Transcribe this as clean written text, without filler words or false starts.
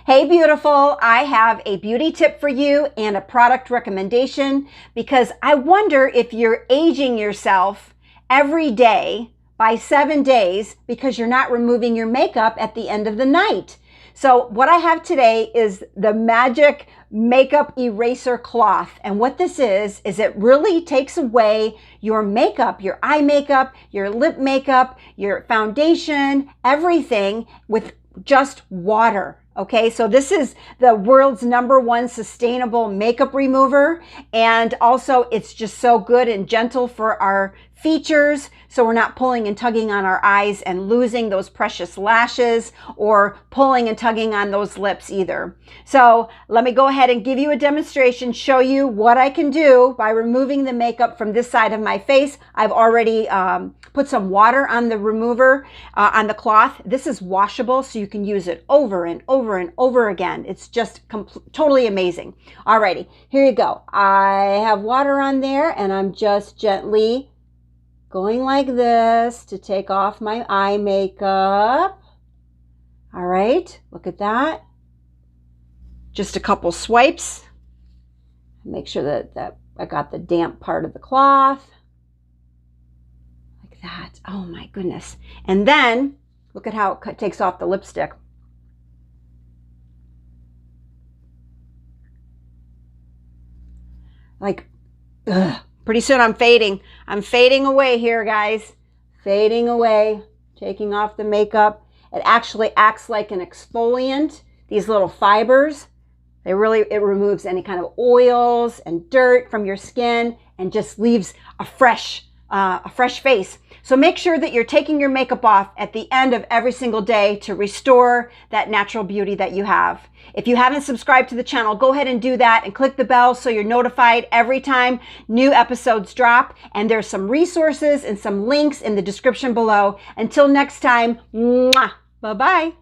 Hey beautiful, I have a beauty tip for you and a product recommendation because I wonder if you're aging yourself every day by 7 days because you're not removing your makeup at the end of the night. So what I have today is the magic makeup eraser cloth. And what this is it really takes away your makeup, your eye makeup, your lip makeup, your foundation, everything with just water. Okay, so this is the world's #1 sustainable makeup remover. And also it's just so good and gentle for our features. So we're not pulling and tugging on our eyes and losing those precious lashes or pulling and tugging on those lips either. So let me go ahead and give you a demonstration, show you what I can do by removing the makeup from this side of my face. I've already put some water on the remover, on the cloth. This is washable, so you can use it over and over and over again. It's just totally amazing. Alrighty, here you go. I have water on there and I'm just gently going like this to take off my eye makeup. All right, look at that. Just a couple swipes. Make sure that I got the damp part of the cloth. Like that. Oh my goodness. And then look at how it takes off the lipstick. Like, ugh. Pretty soon I'm fading. I'm fading away here, guys. Fading away, taking off the makeup. It actually acts like an exfoliant. These little fibers, it removes any kind of oils and dirt from your skin and just leaves a fresh face. So make sure that you're taking your makeup off at the end of every single day to restore that natural beauty that you have. If you haven't subscribed to the channel, go ahead and do that and click the bell so you're notified every time new episodes drop. And there's some resources and some links in the description below. Until next time, mwah, bye-bye.